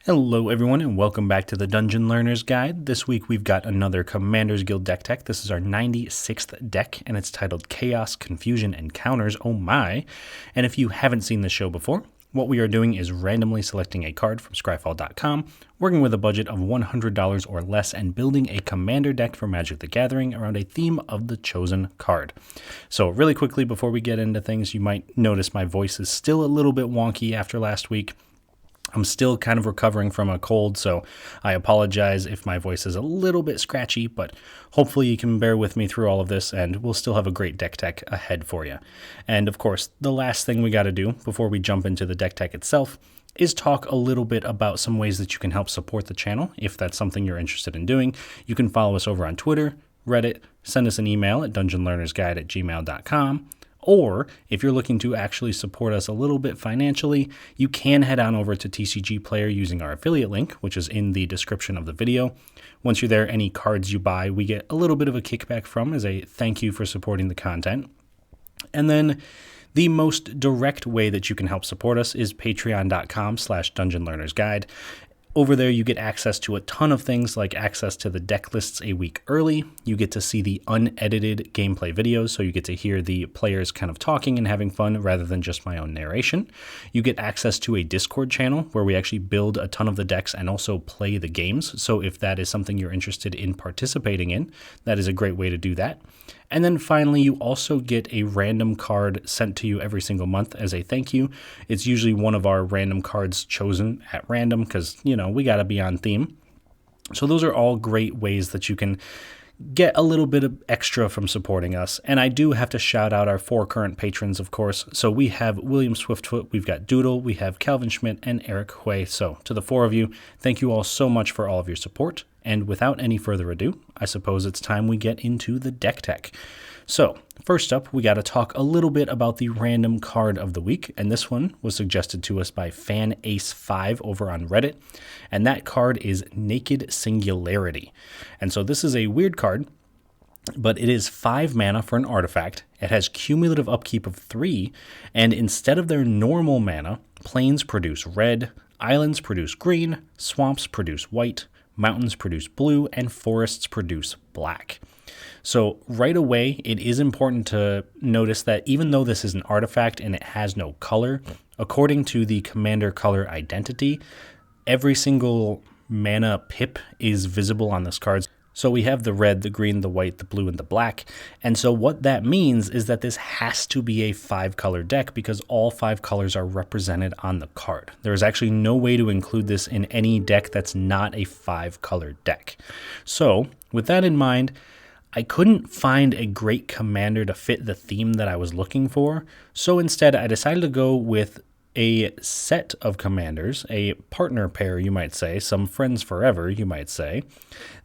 Hello everyone and welcome back to the Dungeon Learner's Guide. This week we've got another Commander's Guild deck tech. This is our 96th deck and it's titled Chaos, Confusion, and Counters. Oh my. And if you haven't seen this show before, what we are doing is randomly selecting a card from scryfall.com, working with a budget of $100 or less, and building a commander deck for Magic the Gathering around a theme of the chosen card. So really quickly before we get into things, you might notice my voice is still a little bit wonky after last week. I'm still kind of recovering from a cold, so I apologize if my voice is a little bit scratchy, but hopefully you can bear with me through all of this, and we'll still have a great deck tech ahead for you. And of course, the last thing we got to do before we jump into the deck tech itself is talk a little bit about some ways that you can help support the channel. If that's something you're interested in doing, you can follow us over on Twitter, Reddit, send us an email at dungeonlearnersguide@gmail.com. Or if you're looking to actually support us a little bit financially, you can head on over to TCG Player using our affiliate link, which is in the description of the video. Once you're there, any cards you buy, we get a little bit of a kickback from as a thank you for supporting the content. And then the most direct way that you can help support us is patreon.com/dungeonlearnersguide. Over there, you get access to a ton of things like access to the deck lists a week early. You get to see the unedited gameplay videos, so you get to hear the players kind of talking and having fun rather than just my own narration. You get access to a Discord channel where we actually build a ton of the decks and also play the games. So if that is something you're interested in participating in, that is a great way to do that. And then finally, you also get a random card sent to you every single month as a thank you. It's usually one of our random cards chosen at random because, we got to be on theme. So those are all great ways that you can get a little bit of extra from supporting us. And I do have to shout out our 4 current patrons, of course. So we have William Swiftfoot, we've got Doodle, we have Calvin Schmidt, and Eric Hui. So to the 4 of you, thank you all so much for all of your support. And without any further ado, I suppose it's time we get into the deck tech. So first up, we got to talk a little bit about the random card of the week. And this one was suggested to us by Fan Ace 5 over on Reddit. And that card is Naked Singularity. And so this is a weird card, but it is 5 mana for an artifact. It has cumulative upkeep of 3. And instead of their normal mana, plains produce red, islands produce green, swamps produce white, mountains produce blue, and forests produce black. So right away, it is important to notice that even though this is an artifact and it has no color, according to the commander color identity, every single mana pip is visible on this card. So we have the red, the green, the white, the blue, and the black. And so what that means is that this has to be a 5-color deck because all 5 colors are represented on the card. There is actually no way to include this in any deck that's not a 5-color deck. So with that in mind, I couldn't find a great commander to fit the theme that I was looking for. So instead, I decided to go with a set of commanders, a partner pair, you might say, some friends forever, you might say,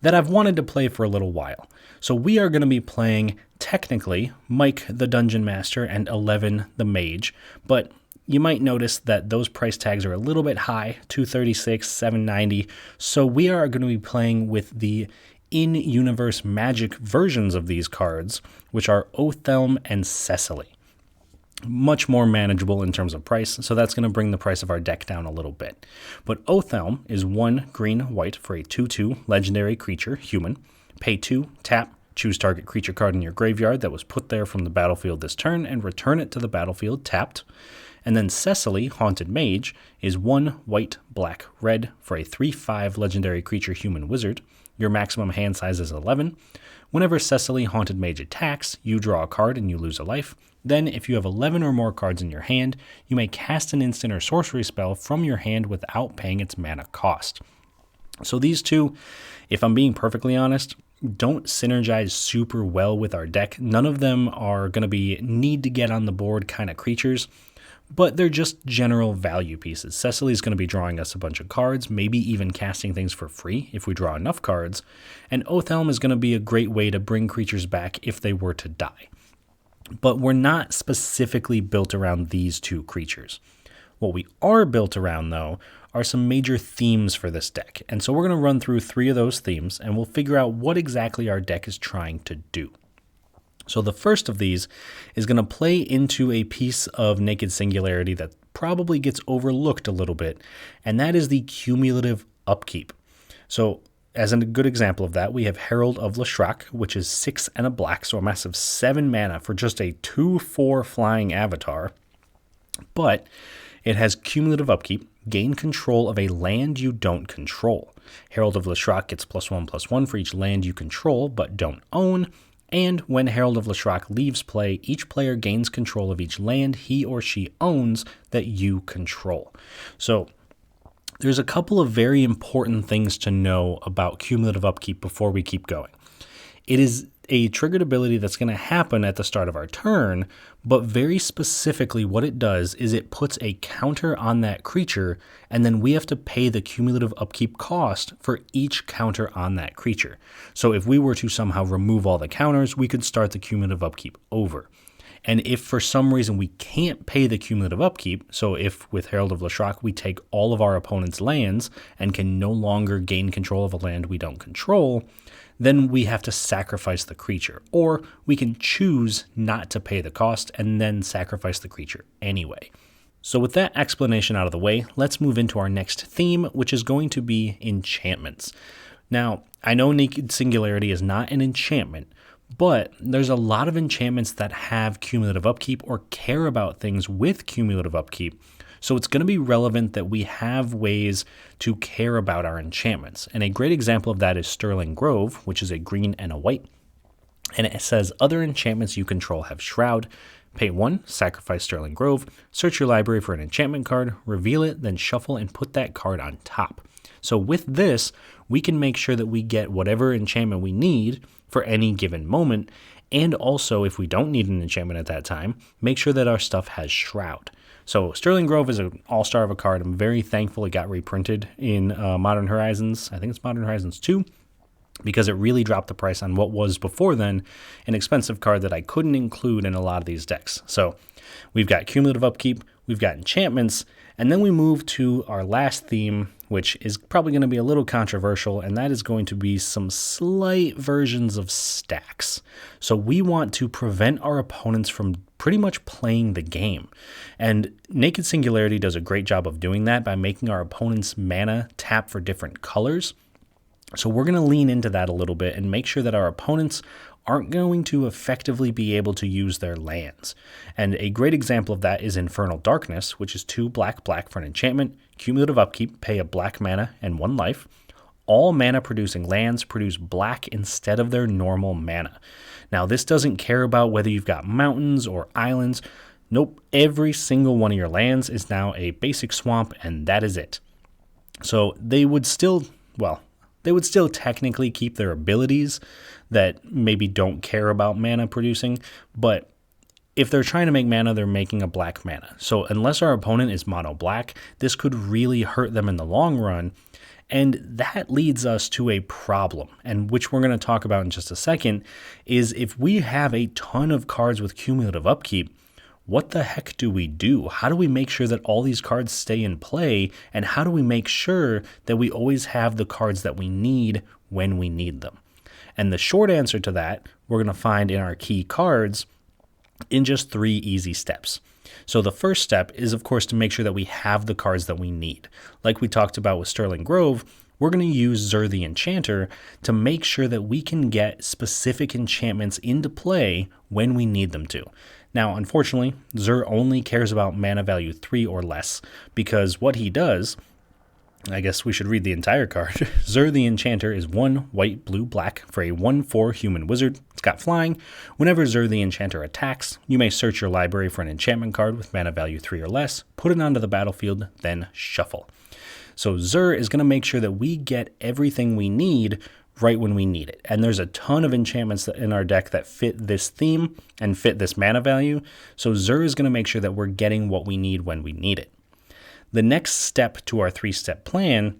that I've wanted to play for a little while. So we are going to be playing, technically, Mike the Dungeon Master and 11 the Mage, but you might notice that those price tags are a little bit high, $236, $790, so we are going to be playing with the in-universe magic versions of these cards, which are Othelm and Cecily. Much more manageable in terms of price, so that's going to bring the price of our deck down a little bit. But Othelm is 1 green-white for a 2/2 legendary creature, human. Pay 2, tap, choose target creature card in your graveyard that was put there from the battlefield this turn, and return it to the battlefield tapped. And then Cecily, Haunted Mage, is 1 white, black, red for a 3/5 legendary creature, human wizard. Your maximum hand size is 11. Whenever Cecily, Haunted Mage attacks, you draw a card and you lose a life. Then, if you have 11 or more cards in your hand, you may cast an instant or sorcery spell from your hand without paying its mana cost. So these two, if I'm being perfectly honest, don't synergize super well with our deck. None of them are going to be need to get on the board kind of creatures, but they're just general value pieces. Cecily's going to be drawing us a bunch of cards, maybe even casting things for free if we draw enough cards, and Othelm is going to be a great way to bring creatures back if they were to die. But we're not specifically built around these 2 creatures. What we are built around, though, are some major themes for this deck, and so we're going to run through 3 of those themes, and we'll figure out what exactly our deck is trying to do. So the first of these is going to play into a piece of Naked Singularity that probably gets overlooked a little bit, and that is the cumulative upkeep. So as a good example of that, we have Herald of Leshrac, which is 6 and a black, so a massive 7 mana for just a 2/4 flying avatar. But it has cumulative upkeep, gain control of a land you don't control. Herald of Leshrac gets +1/+1 for each land you control but don't own. And when Herald of Leshrac leaves play, each player gains control of each land he or she owns that you control. So there's a couple of very important things to know about cumulative upkeep before we keep going. It is a triggered ability that's going to happen at the start of our turn, but very specifically what it does is it puts a counter on that creature, and then we have to pay the cumulative upkeep cost for each counter on that creature. So if we were to somehow remove all the counters, we could start the cumulative upkeep over. And if for some reason we can't pay the cumulative upkeep, so if with Herald of Leshrac we take all of our opponent's lands and can no longer gain control of a land we don't control, then we have to sacrifice the creature. Or we can choose not to pay the cost and then sacrifice the creature anyway. So with that explanation out of the way, let's move into our next theme, which is going to be enchantments. Now, I know Naked Singularity is not an enchantment, but there's a lot of enchantments that have cumulative upkeep or care about things with cumulative upkeep. So it's going to be relevant that we have ways to care about our enchantments. And a great example of that is Sterling Grove, which is a green and a white. And it says other enchantments you control have Shroud. Pay 1, sacrifice Sterling Grove, search your library for an enchantment card, reveal it, then shuffle and put that card on top. So with this, we can make sure that we get whatever enchantment we need for any given moment. And also, if we don't need an enchantment at that time, make sure that our stuff has Shroud. So Sterling Grove is an all-star of a card. I'm very thankful it got reprinted in Modern Horizons. I think it's Modern Horizons 2, because it really dropped the price on what was before then an expensive card that I couldn't include in a lot of these decks. So we've got cumulative upkeep, we've got enchantments, and then we move to our last theme, which is probably going to be a little controversial, and that is going to be some slight versions of stax. So we want to prevent our opponents from pretty much playing the game. And Naked Singularity does a great job of doing that by making our opponent's mana tap for different colors. So we're going to lean into that a little bit and make sure that our opponents aren't going to effectively be able to use their lands. And a great example of that is Infernal Darkness, which is 2 black for an enchantment, cumulative upkeep, pay a black mana and 1 life. All mana producing lands produce black instead of their normal mana. Now this doesn't care about whether you've got mountains or islands. Nope, every single one of your lands is now a basic swamp, and that is it. So they would still technically keep their abilities that maybe don't care about mana producing, but if they're trying to make mana, they're making a black mana. So unless our opponent is mono black, this could really hurt them in the long run. And that leads us to a problem, and which we're going to talk about in just a second, is if we have a ton of cards with cumulative upkeep, what the heck do we do? How do we make sure that all these cards stay in play? And how do we make sure that we always have the cards that we need when we need them? And the short answer to that, we're going to find in our key cards in just 3 easy steps. So the first step is, of course, to make sure that we have the cards that we need. Like we talked about with Sterling Grove, we're going to use Zur the Enchanter to make sure that we can get specific enchantments into play when we need them to. Now, unfortunately, Zur only cares about mana value 3 or less, because what he does, I guess we should read the entire card. Zur the Enchanter is 1 white, blue, black for a 1/4 human wizard. It's got flying. Whenever Zur the Enchanter attacks, you may search your library for an enchantment card with mana value 3 or less, put it onto the battlefield, then shuffle. So Zur is going to make sure that we get everything we need right when we need it. And there's a ton of enchantments in our deck that fit this theme and fit this mana value. So Zur is going to make sure that we're getting what we need when we need it. The next step to our 3-step plan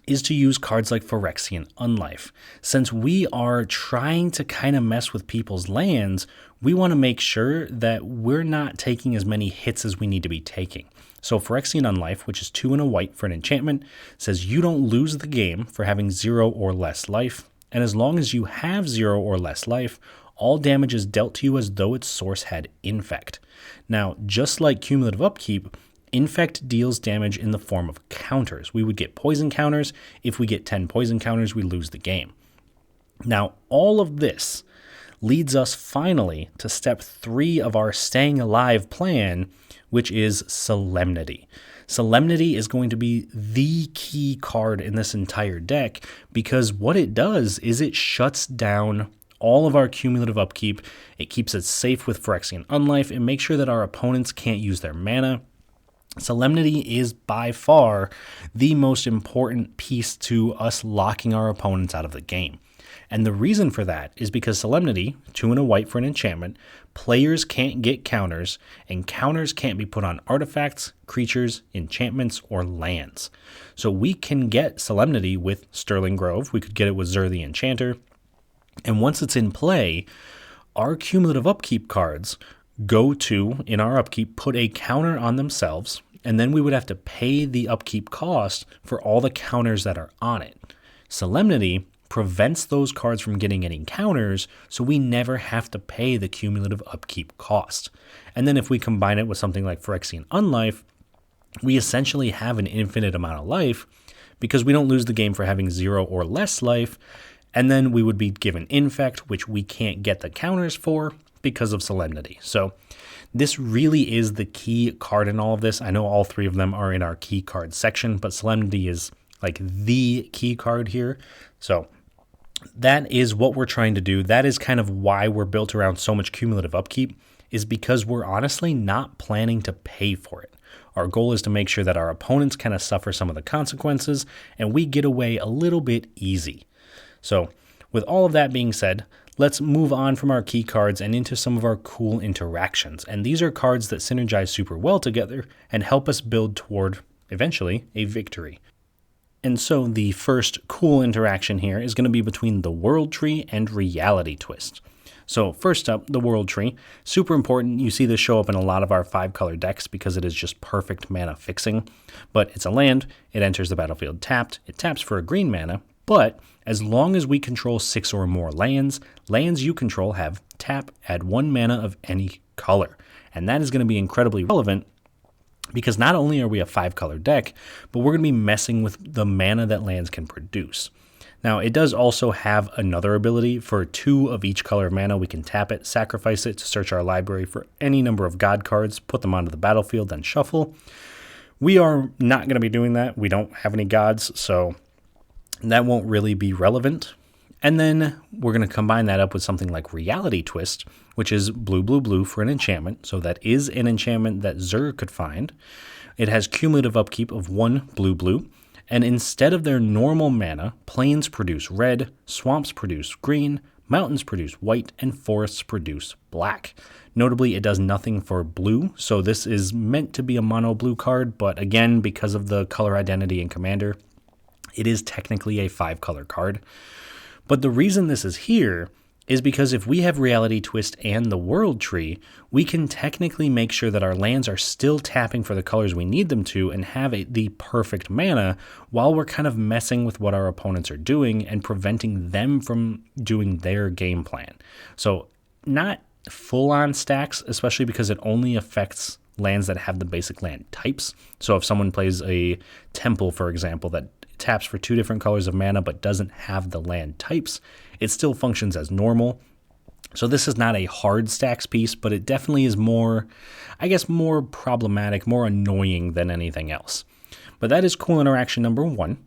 is to use cards like Phyrexian Unlife. Since we are trying to kind of mess with people's lands, we want to make sure that we're not taking as many hits as we need to be taking. So Phyrexian Unlife, which is 2 and a white for an enchantment, says you don't lose the game for having 0 or less life, and as long as you have 0 or less life, all damage is dealt to you as though its source had infect. Now, just like cumulative upkeep, Infect deals damage in the form of counters. We would get poison counters. If we get 10 poison counters, we lose the game. Now, all of this leads us finally to step 3 of our staying alive plan, which is Solemnity. Solemnity is going to be the key card in this entire deck because what it does is it shuts down all of our cumulative upkeep. It keeps it safe with Phyrexian Unlife and makes sure that our opponents can't use their mana. Solemnity is by far the most important piece to us locking our opponents out of the game. And the reason for that is because Solemnity, 2 and a white for an enchantment, players can't get counters, and counters can't be put on artifacts, creatures, enchantments, or lands. So we can get Solemnity with Sterling Grove, we could get it with Zur the Enchanter, and once it's in play, our cumulative upkeep cards go to, in our upkeep, put a counter on themselves, and then we would have to pay the upkeep cost for all the counters that are on it. Solemnity prevents those cards from getting any counters, so we never have to pay the cumulative upkeep cost. And then if we combine it with something like Phyrexian Unlife, we essentially have an infinite amount of life because we don't lose the game for having 0 or less life, and then we would be given Infect, which we can't get the counters for because of Solemnity. So this really is the key card in all of this. I know all 3 of them are in our key card section, but Solemnity is like the key card here. So that is what we're trying to do. That is kind of why we're built around so much cumulative upkeep, is because we're honestly not planning to pay for it. Our goal is to make sure that our opponents kind of suffer some of the consequences and we get away a little bit easy. So with all of that being said, let's move on from our key cards and into some of our cool interactions. And these are cards that synergize super well together and help us build toward, eventually, a victory. And so the first cool interaction here is going to be between the World Tree and Reality Twist. So first up, the World Tree. Super important. You see this show up in a lot of our 5-color decks because it is just perfect mana fixing. But it's a land. It enters the battlefield tapped. It taps for a green mana. But as long as we control 6 or more lands, lands you control have tap, add 1 mana of any color. And that is going to be incredibly relevant because not only are we a 5-color deck, but we're going to be messing with the mana that lands can produce. Now, it does also have another ability. For 2 of each color of mana, we can tap it, sacrifice it to search our library for any number of god cards, put them onto the battlefield, then shuffle. We are not going to be doing that. We don't have any gods, so that won't really be relevant. And then we're going to combine that up with something like Reality Twist, which is blue, blue, blue for an enchantment. So that is an enchantment that Zur could find. It has cumulative upkeep of 1 blue, blue. And instead of their normal mana, plains produce red, swamps produce green, mountains produce white, and forests produce black. Notably, it does nothing for blue, so this is meant to be a mono blue card, but again, because of the color identity in Commander, it is technically a 5-color card. But the reason this is here is because if we have Reality Twist and the World Tree, we can technically make sure that our lands are still tapping for the colors we need them to and have the perfect mana while we're kind of messing with what our opponents are doing and preventing them from doing their game plan. So not full-on stacks, especially because it only affects lands that have the basic land types. So if someone plays a temple, for example, that taps for 2 different colors of mana but doesn't have the land types, it still functions as normal. So this is not a hard stacks piece, but it definitely is more problematic, more annoying than anything else. But that is cool interaction number 1.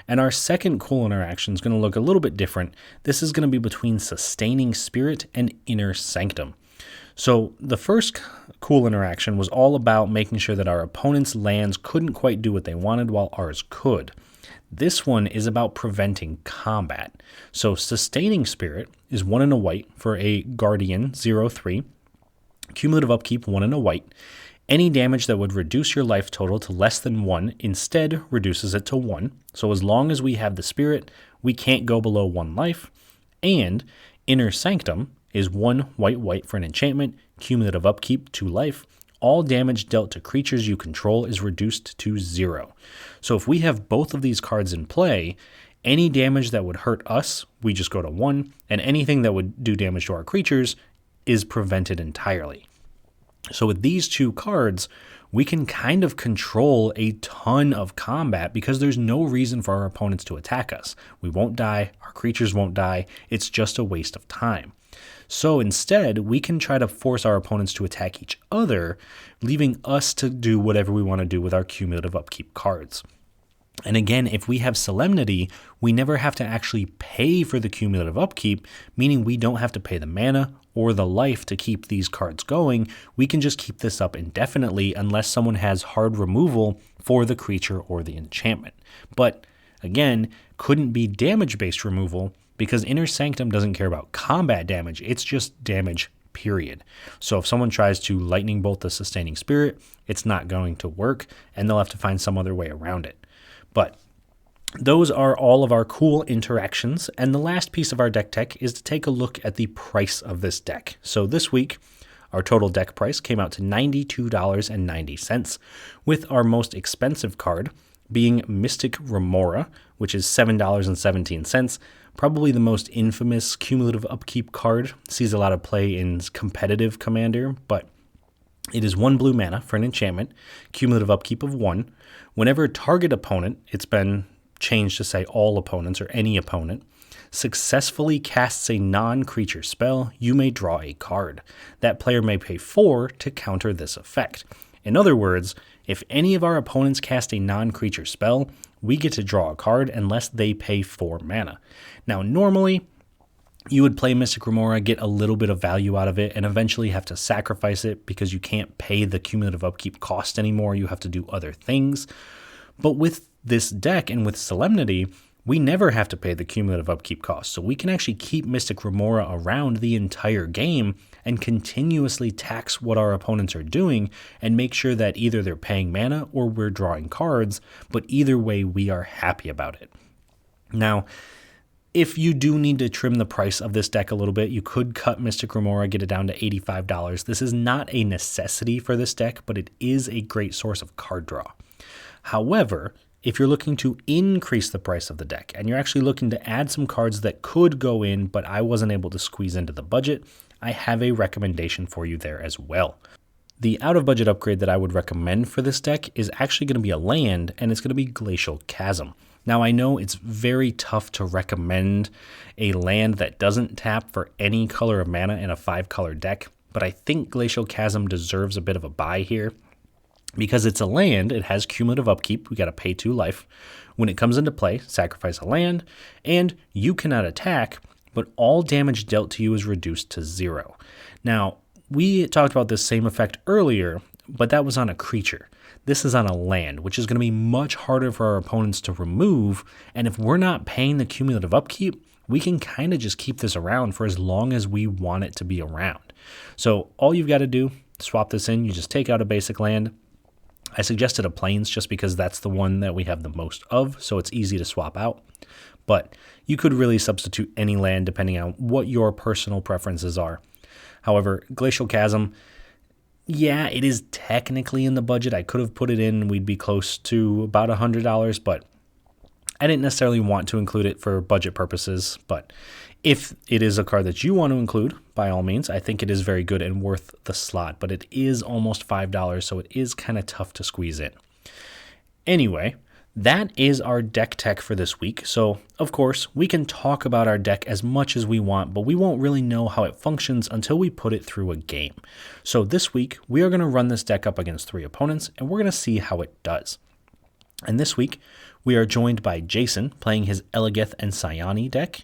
And our second cool interaction is going to look a little bit different. This is going to be between Sustaining Spirit and Inner Sanctum. So the first cool interaction was all about making sure that our opponent's lands couldn't quite do what they wanted while ours could. This one is about preventing combat. So Sustaining Spirit is 1 and a white for a Guardian 0/3. Cumulative upkeep 1 and a white. Any damage that would reduce your life total to less than 1 instead reduces it to 1. So as long as we have the spirit, we can't go below 1 life. And Inner Sanctum is 1 white for an enchantment. Cumulative upkeep 2 life. All damage dealt to creatures you control is reduced to 0. So if we have both of these cards in play, any damage that would hurt us, we just go to 1, and anything that would do damage to our creatures is prevented entirely. So with these two cards, we can kind of control a ton of combat because there's no reason for our opponents to attack us. We won't die, our creatures won't die, it's just a waste of time. So instead, we can try to force our opponents to attack each other, leaving us to do whatever we want to do with our cumulative upkeep cards. And again, if we have Solemnity, we never have to actually pay for the cumulative upkeep, meaning we don't have to pay the mana or the life to keep these cards going. We can just keep this up indefinitely unless someone has hard removal for the creature or the enchantment. But again, couldn't be damage-based removal because Inner Sanctum doesn't care about combat damage. It's just damage, period. So if someone tries to Lightning Bolt the Sustaining Spirit, it's not going to work, and they'll have to find some other way around it. But those are all of our cool interactions, and the last piece of our deck tech is to take a look at the price of this deck. So this week, our total deck price came out to $92.90, with our most expensive card being Mystic Remora, which is $7.17, probably the most infamous cumulative upkeep card. Sees a lot of play in competitive Commander, but it is 1 blue mana for an enchantment, cumulative upkeep of 1. Whenever target opponent, it's been changed to say all opponents or any opponent, successfully casts a non-creature spell, you may draw a card. That player may pay 4 to counter this effect. In other words, if any of our opponents cast a non-creature spell, we get to draw a card unless they pay 4 mana. Now, normally, you would play Mystic Remora, get a little bit of value out of it, and eventually have to sacrifice it because you can't pay the cumulative upkeep cost anymore. You have to do other things. But with this deck and with Solemnity, we never have to pay the cumulative upkeep cost. So we can actually keep Mystic Remora around the entire game and continuously tax what our opponents are doing and make sure that either they're paying mana or we're drawing cards, but either way, we are happy about it. Now, if you do need to trim the price of this deck a little bit, you could cut Mystic Remora, get it down to $85. This is not a necessity for this deck, but it is a great source of card draw. However, if you're looking to increase the price of the deck and you're actually looking to add some cards that could go in, but I wasn't able to squeeze into the budget, I have a recommendation for you there as well. The out-of-budget upgrade that I would recommend for this deck is actually going to be a land, and it's going to be Glacial Chasm. Now, I know it's very tough to recommend a land that doesn't tap for any color of mana in a 5-color deck, but I think Glacial Chasm deserves a bit of a buy here. Because it's a land, it has cumulative upkeep, we got to pay 2 life. When it comes into play, sacrifice a land, and you cannot attack, but all damage dealt to you is reduced to 0. Now, we talked about this same effect earlier, but that was on a creature. This is on a land, which is going to be much harder for our opponents to remove, and if we're not paying the cumulative upkeep, we can kind of just keep this around for as long as we want it to be around. So all you've got to do, swap this in, you just take out a basic land. I suggested a Plains just because that's the one that we have the most of, so it's easy to swap out. But you could really substitute any land depending on what your personal preferences are. However, Glacial Chasm, yeah, it is technically in the budget. I could have put it in, we'd be close to about $100, but I didn't necessarily want to include it for budget purposes. But if it is a card that you want to include, by all means, I think it is very good and worth the slot, but it is almost $5, so it is kind of tough to squeeze in. Anyway, that is our deck tech for this week. So, of course, we can talk about our deck as much as we want, but we won't really know how it functions until we put it through a game. So this week, we are going to run this deck up against 3 opponents, and we're going to see how it does. And this week, we are joined by Jason playing his Elegeth and Sayani deck,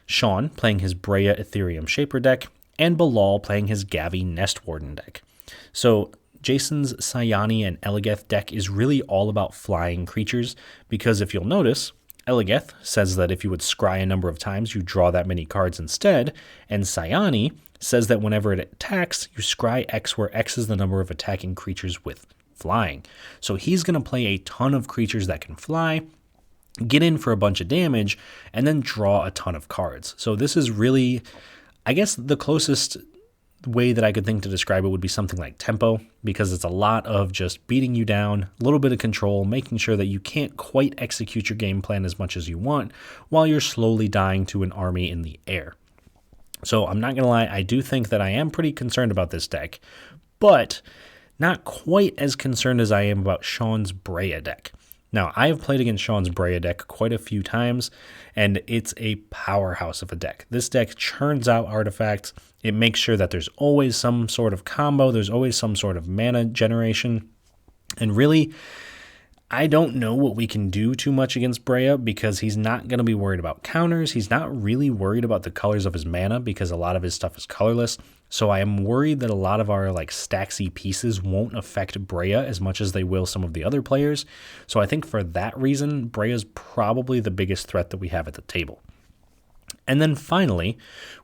Shawn playing his Brea Ethereum Shaper deck, and Bilal playing his Gavi Nest Warden deck. So Jason's Sayani and Elegeth deck is really all about flying creatures, because if you'll notice, Elegeth says that if you would scry a number of times, you draw that many cards instead, and Sayani says that whenever it attacks, you scry X, where X is the number of attacking creatures with flying. So he's going to play a ton of creatures that can fly, get in for a bunch of damage, and then draw a ton of cards. So this is really, I guess the closest way that I could think to describe it would be something like Tempo, because it's a lot of just beating you down, a little bit of control, making sure that you can't quite execute your game plan as much as you want while you're slowly dying to an army in the air. So I'm not going to lie, I do think that I am pretty concerned about this deck, but not quite as concerned as I am about Shawn's Breya deck. Now, I have played against Shawn's Breya deck quite a few times, and it's a powerhouse of a deck. This deck churns out artifacts. It makes sure that there's always some sort of combo, there's always some sort of mana generation, and really, I don't know what we can do too much against Breya because he's not going to be worried about counters. He's not really worried about the colors of his mana because a lot of his stuff is colorless. So I am worried that a lot of our staxy pieces won't affect Breya as much as they will some of the other players. So I think for that reason, Breya's probably the biggest threat that we have at the table. And then finally,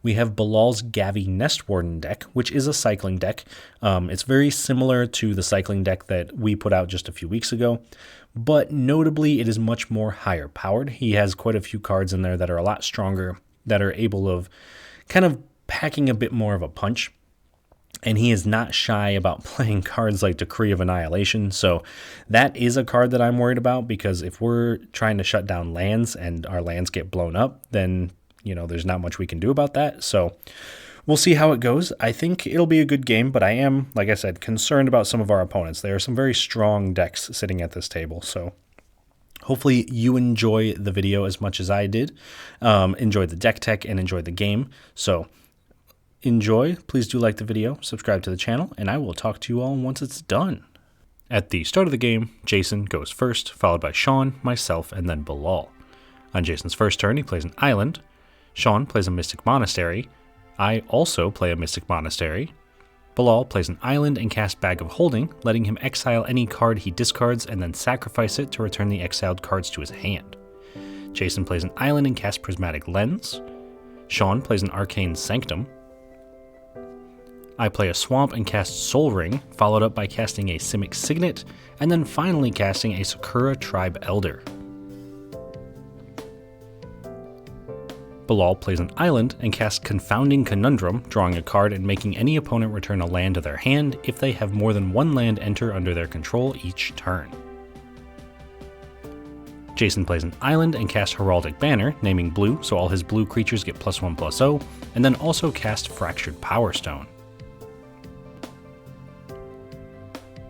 we have Bilal's Gavi Nestwarden deck, which is a cycling deck. It's very similar to the cycling deck that we put out just a few weeks ago, but notably it is much more higher powered. He has quite a few cards in there that are a lot stronger, that are able of kind of packing a bit more of a punch. And he is not shy about playing cards like Decree of Annihilation. So that is a card that I'm worried about, because if we're trying to shut down lands and our lands get blown up, then there's not much we can do about that. So we'll see how it goes. I think it'll be a good game, but I am, like I said, concerned about some of our opponents. There are some very strong decks sitting at this table. So hopefully you enjoy the video as much as I did. Enjoy the deck tech and enjoy the game. So enjoy. Please do like the video, subscribe to the channel, and I will talk to you all once it's done. At the start of the game, Jason goes first, followed by Shawn, myself, and then Bilal. On Jason's first turn, he plays an island. Shawn plays a Mystic Monastery. I also play a Mystic Monastery. Bilal plays an island and casts Bag of Holding, letting him exile any card he discards and then sacrifice it to return the exiled cards to his hand. Jason plays an island and casts Prismatic Lens. Shawn plays an Arcane Sanctum. I play a Swamp and cast Soul Ring, followed up by casting a Simic Signet, and then finally casting a Sakura Tribe Elder. Bilal plays an island and casts Confounding Conundrum, drawing a card and making any opponent return a land to their hand if they have more than one land enter under their control each turn. Jason plays an island and casts Heraldic Banner, naming blue so all his blue creatures get +1/+0, and then also casts Fractured Power Stone.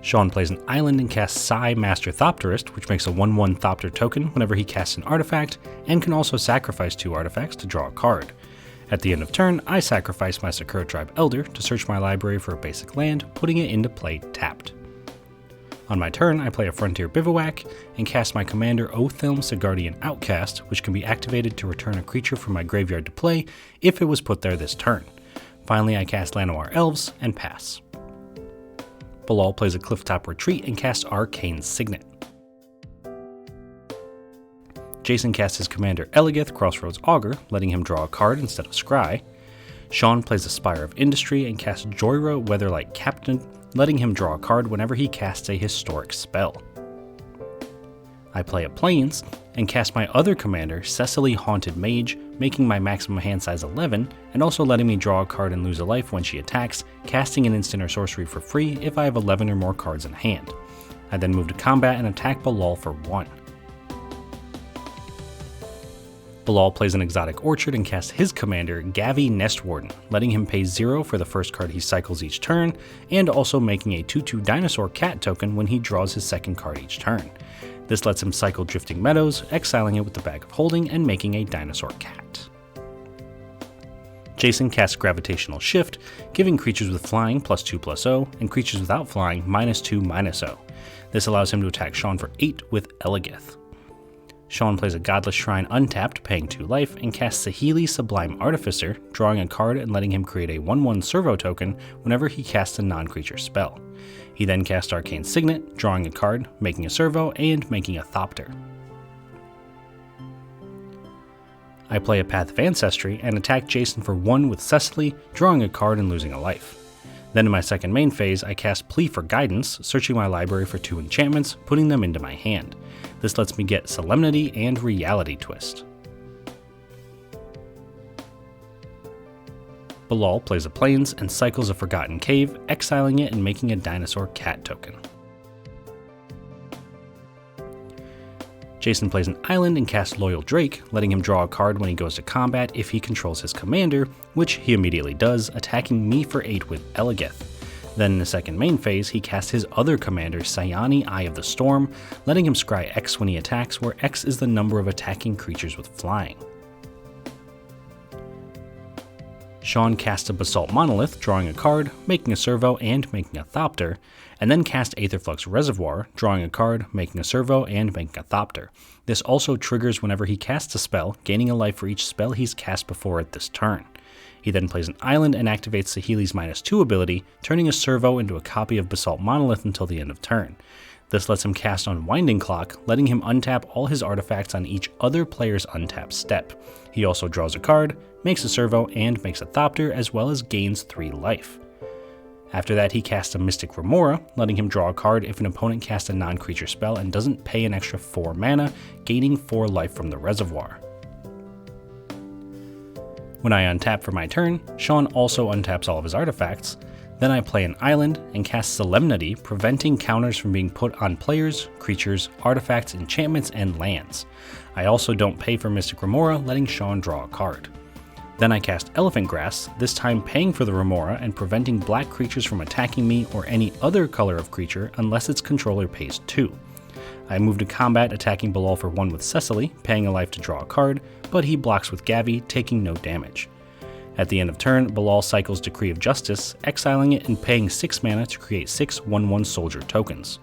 Shawn plays an island and casts Psy Master Thopterist, which makes a 1/1 Thopter token whenever he casts an artifact, and can also sacrifice 2 artifacts to draw a card. At the end of turn, I sacrifice my Sakura Tribe Elder to search my library for a basic land, putting it into play tapped. On my turn, I play a Frontier Bivouac, and cast my commander Othelm Sigardian Outcast, which can be activated to return a creature from my graveyard to play if it was put there this turn. Finally, I cast Llanowar Elves, and pass. Bilal plays a Clifftop Retreat and casts Arcane Signet. Jason casts his commander Eligeth Crossroads Augur, letting him draw a card instead of Scry. Shawn plays a Spire of Industry and casts Joyra Weatherlight Captain, letting him draw a card whenever he casts a historic spell. I play a Plains and cast my other commander, Cecily Haunted Mage, making my maximum hand size 11, and also letting me draw a card and lose a life when she attacks, casting an instant or sorcery for free if I have 11 or more cards in hand. I then move to combat and attack Bilal for 1. Bilal plays an Exotic Orchard and casts his commander, Gavi Nestwarden, letting him pay 0 for the first card he cycles each turn, and also making a 2/2 Dinosaur Cat token when he draws his second card each turn. This lets him cycle Drifting Meadows, exiling it with the Bag of Holding, and making a Dinosaur Cat. Jason casts Gravitational Shift, giving creatures with flying +2/+0, and creatures without flying -2/-0. This allows him to attack Shawn for 8 with Eligeth. Shawn plays a Godless Shrine untapped, paying 2 life, and casts Saheeli Sublime Artificer, drawing a card and letting him create a 1/1 servo token whenever he casts a non-creature spell. He then casts Arcane Signet, drawing a card, making a servo, and making a Thopter. I play a Path of Ancestry and attack Jason for 1 with Cecily, drawing a card and losing a life. Then in my second main phase, I cast Plea for Guidance, searching my library for 2 enchantments, putting them into my hand. This lets me get Solemnity and Reality Twist. Bilal plays a Plains and cycles a Forgotten Cave, exiling it and making a Dinosaur Cat token. Jason plays an island and casts Loyal Drake, letting him draw a card when he goes to combat if he controls his commander, which he immediately does, attacking me for 8 with Eligeth. Then in the second main phase, he casts his other commander, Sayani, Eye of the Storm, letting him scry X when he attacks, where X is the number of attacking creatures with flying. Shawn casts a Basalt Monolith, drawing a card, making a servo, and making a Thopter, and then casts Aetherflux Reservoir, drawing a card, making a servo, and making a Thopter. This also triggers whenever he casts a spell, gaining a life for each spell he's cast before it this turn. He then plays an island and activates Saheeli's -2 ability, turning a servo into a copy of Basalt Monolith until the end of turn. This lets him cast Unwinding Clock, letting him untap all his artifacts on each other player's untapped step. He also draws a card, makes a servo, and makes a Thopter, as well as gains 3 life. After that, he casts a Mystic Remora, letting him draw a card if an opponent casts a non-creature spell and doesn't pay an extra 4 mana, gaining 4 life from the reservoir. When I untap for my turn, Shawn also untaps all of his artifacts. Then I play an island and cast Solemnity, preventing counters from being put on players, creatures, artifacts, enchantments, and lands. I also don't pay for Mystic Remora, letting Shawn draw a card. Then I cast Elephant Grass, this time paying for the Remora and preventing black creatures from attacking me or any other color of creature unless its controller pays 2. I move to combat, attacking Bilal for 1 with Cecily, paying a life to draw a card, but he blocks with Gavi, taking no damage. At the end of turn, Bilal cycles Decree of Justice, exiling it and paying 6 mana to create 6 1/1 soldier tokens.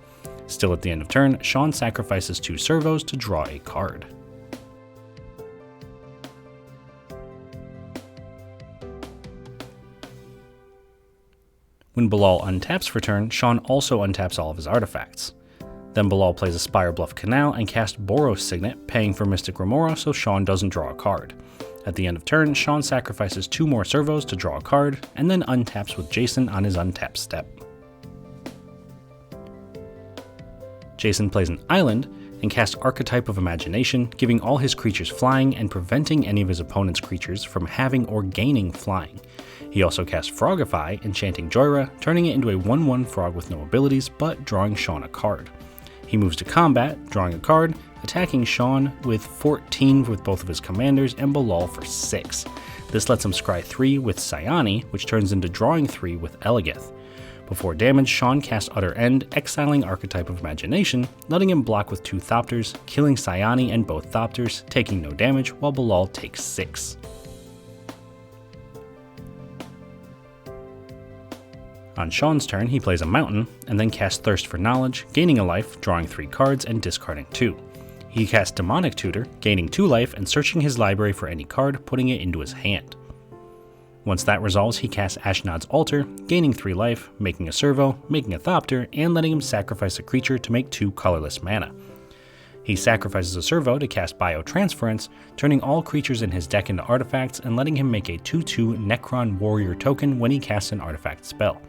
Still at the end of turn, Shawn sacrifices 2 servos to draw a card. When Bilal untaps for turn, Shawn also untaps all of his artifacts. Then Bilal plays a Spire Bluff Canal and casts Boros Signet, paying for Mystic Remora so Shawn doesn't draw a card. At the end of turn, Shawn sacrifices 2 more servos to draw a card, and then untaps with Jason on his untapped step. Jason plays an island and casts Archetype of Imagination, giving all his creatures flying and preventing any of his opponent's creatures from having or gaining flying. He also casts Frogify, enchanting Joyra, turning it into a 1/1 frog with no abilities, but drawing Shawn a card. He moves to combat, drawing a card, attacking Shawn with 14 with both of his commanders and Bilal for 6. This lets him scry 3 with Sayani, which turns into drawing 3 with Elegith. Before damage, Shawn casts Utter End, exiling Archetype of Imagination, letting him block with 2 Thopters, killing Sayani and both Thopters, taking no damage, while Bilal takes 6. On Shawn's turn, he plays a mountain, and then casts Thirst for Knowledge, gaining a life, drawing 3 cards, and discarding 2. He casts Demonic Tutor, gaining 2 life, and searching his library for any card, putting it into his hand. Once that resolves, he casts Ashnod's Altar, gaining 3 life, making a servo, making a Thopter, and letting him sacrifice a creature to make 2 colorless mana. He sacrifices a servo to cast Biotransference, turning all creatures in his deck into artifacts and letting him make a 2/2 Necron Warrior token when he casts an artifact spell.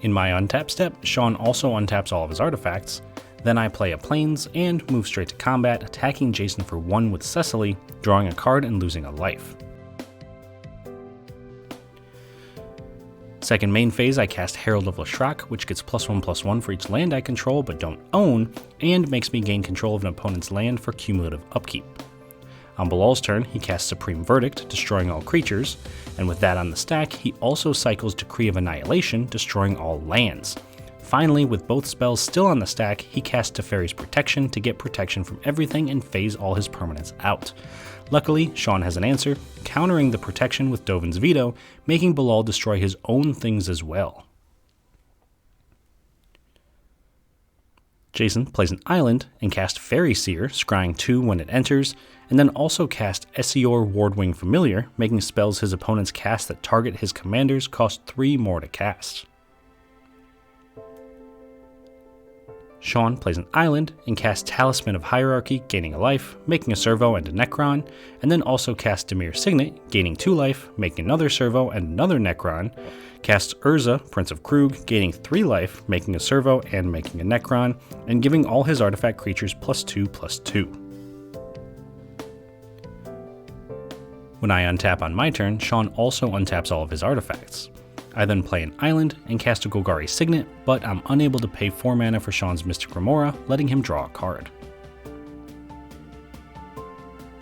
In my untap step, Shawn also untaps all of his artifacts. Then I play a Plains and move straight to combat, attacking Jason for 1 with Cecily, drawing a card and losing a life. Second main phase, I cast Herald of Leshrac, which gets +1/+1 for each land I control but don't own, and makes me gain control of an opponent's land for cumulative upkeep. On Bilal's turn, he casts Supreme Verdict, destroying all creatures, and with that on the stack, he also cycles Decree of Annihilation, destroying all lands. Finally, with both spells still on the stack, he casts Teferi's Protection to get protection from everything and phase all his permanents out. Luckily, Shawn has an answer, countering the protection with Dovin's Veto, making Bilal destroy his own things as well. Jason plays an island and casts Fairy Seer, scrying 2 when it enters, and then also cast Essior Wardwing Familiar, making spells his opponents cast that target his commanders cost 3 more to cast. Shawn plays an island and casts Talisman of Hierarchy, gaining a life, making a servo and a Necron, and then also casts Dimir Signet, gaining 2 life, making another servo and another Necron, casts Urza, Prince of Krug, gaining 3 life, making a servo and making a Necron, and giving all his artifact creatures +2/+2. When I untap on my turn, Shawn also untaps all of his artifacts. I then play an island and cast a Golgari Signet, but I'm unable to pay 4 mana for Shawn's Mystic Remora, letting him draw a card.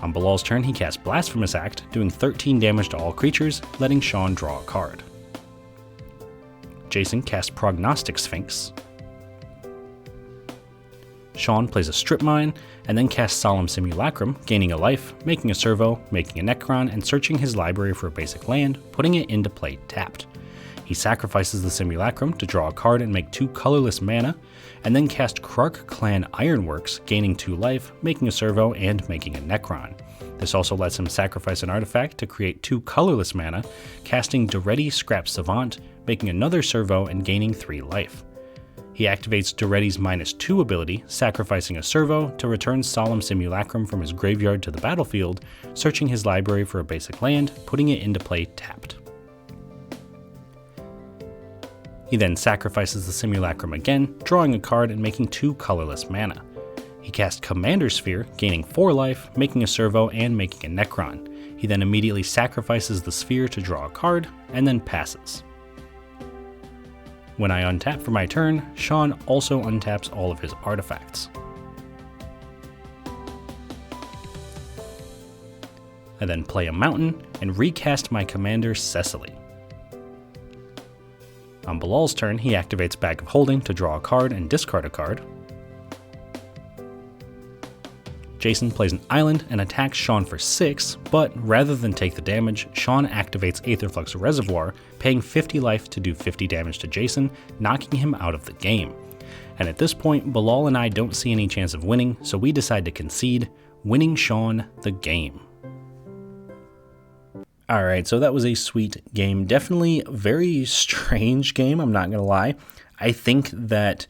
On Bilal's turn, he casts Blasphemous Act, doing 13 damage to all creatures, letting Shawn draw a card. Jason casts Prognostic Sphinx. Shawn plays a Strip Mine, and then casts Solemn Simulacrum, gaining a life, making a servo, making a Necron, and searching his library for a basic land, putting it into play tapped. He sacrifices the Simulacrum to draw a card and make 2 colorless mana, and then cast Krark Clan Ironworks, gaining 2 life, making a servo, and making a Necron. This also lets him sacrifice an artifact to create 2 colorless mana, casting Daretti Scrap Savant, making another servo and gaining 3 life. He activates Daretti's -2 ability, sacrificing a servo to return Solemn Simulacrum from his graveyard to the battlefield, searching his library for a basic land, putting it into play tapped. He then sacrifices the Simulacrum again, drawing a card and making 2 colorless mana. He casts Commander Sphere, gaining 4 life, making a servo, and making a Necron. He then immediately sacrifices the sphere to draw a card, and then passes. When I untap for my turn, Shawn also untaps all of his artifacts. I then play a mountain and recast my commander Cecily. On Bilal's turn, he activates Bag of Holding to draw a card and discard a card. Jason plays an island and attacks Shawn for 6, but rather than take the damage, Shawn activates Aetherflux Reservoir, paying 50 life to do 50 damage to Jason, knocking him out of the game. And at this point, Bilal and I don't see any chance of winning, so we decide to concede, winning Shawn the game. Alright, so that was a sweet game. Definitely a very strange game, I'm not going to lie. I think that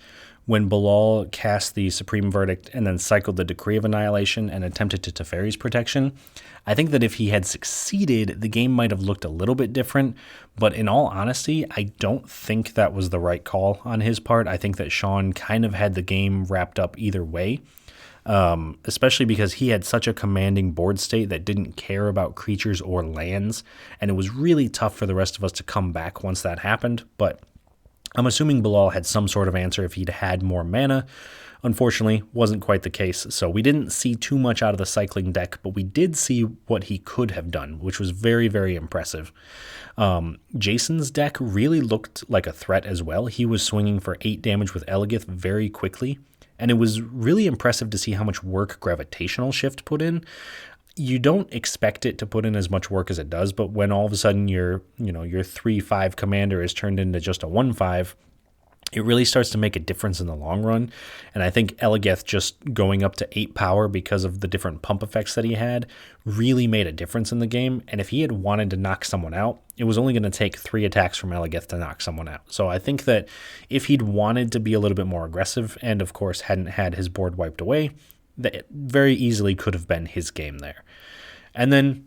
when Bilal cast the Supreme Verdict and then cycled the Decree of Annihilation and attempted to Teferi's Protection, I think that if he had succeeded, the game might have looked a little bit different, but in all honesty, I don't think that was the right call on his part. I think that Shawn kind of had the game wrapped up either way, especially because he had such a commanding board state that didn't care about creatures or lands, and it was really tough for the rest of us to come back once that happened, but I'm assuming Bilal had some sort of answer if he'd had more mana. Unfortunately, wasn't quite the case, so we didn't see too much out of the cycling deck, but we did see what he could have done, which was very, very impressive. Jason's deck really looked like a threat as well. He was swinging for 8 damage with Elegith very quickly, and it was really impressive to see how much work Gravitational Shift put in. You don't expect it to put in as much work as it does, but when all of a sudden your 3/5 commander is turned into just a 1/5, it really starts to make a difference in the long run. And I think Elegeth just going up to 8 power because of the different pump effects that he had really made a difference in the game. And if he had wanted to knock someone out, it was only going to take 3 attacks from Elegeth to knock someone out. So I think that if he'd wanted to be a little bit more aggressive and of course hadn't had his board wiped away, that very easily could have been his game there. And then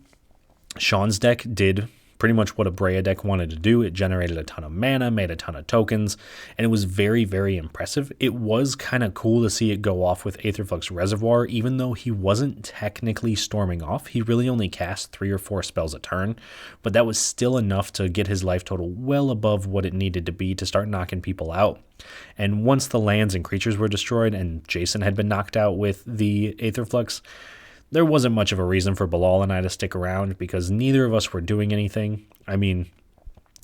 Shawn's deck did pretty much what a Breya deck wanted to do. It generated a ton of mana, made a ton of tokens, and it was very, very impressive. It was kind of cool to see it go off with Aetherflux Reservoir, even though he wasn't technically storming off. He really only cast 3 or 4 spells a turn, but that was still enough to get his life total well above what it needed to be to start knocking people out. And once the lands and creatures were destroyed and Jason had been knocked out with the Aetherflux, there wasn't much of a reason for Bilal and I to stick around because neither of us were doing anything. I mean,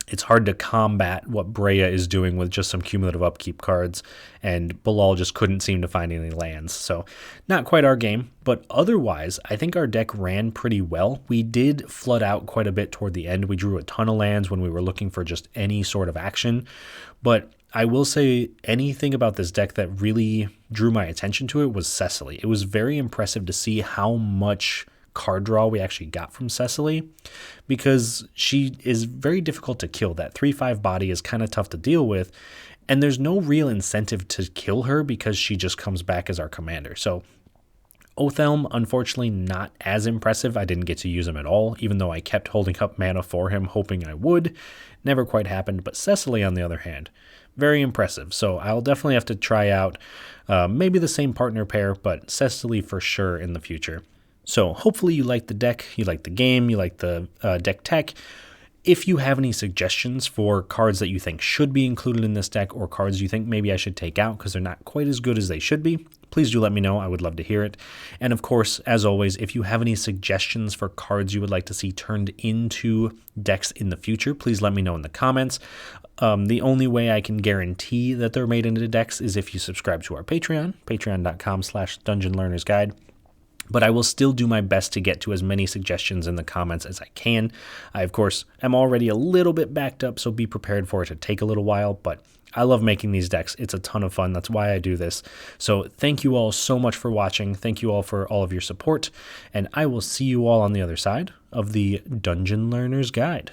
it's hard to combat what Breya is doing with just some cumulative upkeep cards, and Bilal just couldn't seem to find any lands. So not quite our game, but otherwise, I think our deck ran pretty well. We did flood out quite a bit toward the end. We drew a ton of lands when we were looking for just any sort of action, but I will say anything about this deck that really drew my attention to it was Cecily. It was very impressive to see how much card draw we actually got from Cecily because she is very difficult to kill. That 3/5 body is kind of tough to deal with, and there's no real incentive to kill her because she just comes back as our commander. So Othelm, unfortunately, not as impressive. I didn't get to use him at all, even though I kept holding up mana for him, hoping I would. Never quite happened, but Cecily, on the other hand, very impressive. So I'll definitely have to try out maybe the same partner pair, but Cecily for sure in the future. So hopefully you like the deck, you like the game, you like the deck tech. if you have any suggestions for cards that you think should be included in this deck, or cards you think maybe I should take out because they're not quite as good as they should be, please do let me know. I would love to hear it. And of course, as always, if you have any suggestions for cards you would like to see turned into decks in the future, please let me know in the comments. The only way I can guarantee that they're made into decks is if you subscribe to our Patreon, patreon.com/dungeonlearnersguide. But I will still do my best to get to as many suggestions in the comments as I can. I, of course, am already a little bit backed up, so be prepared for it to take a little while, but I love making these decks. It's a ton of fun. That's why I do this. So thank you all so much for watching. Thank you all for all of your support, and I will see you all on the other side of the Dungeon Learner's Guide.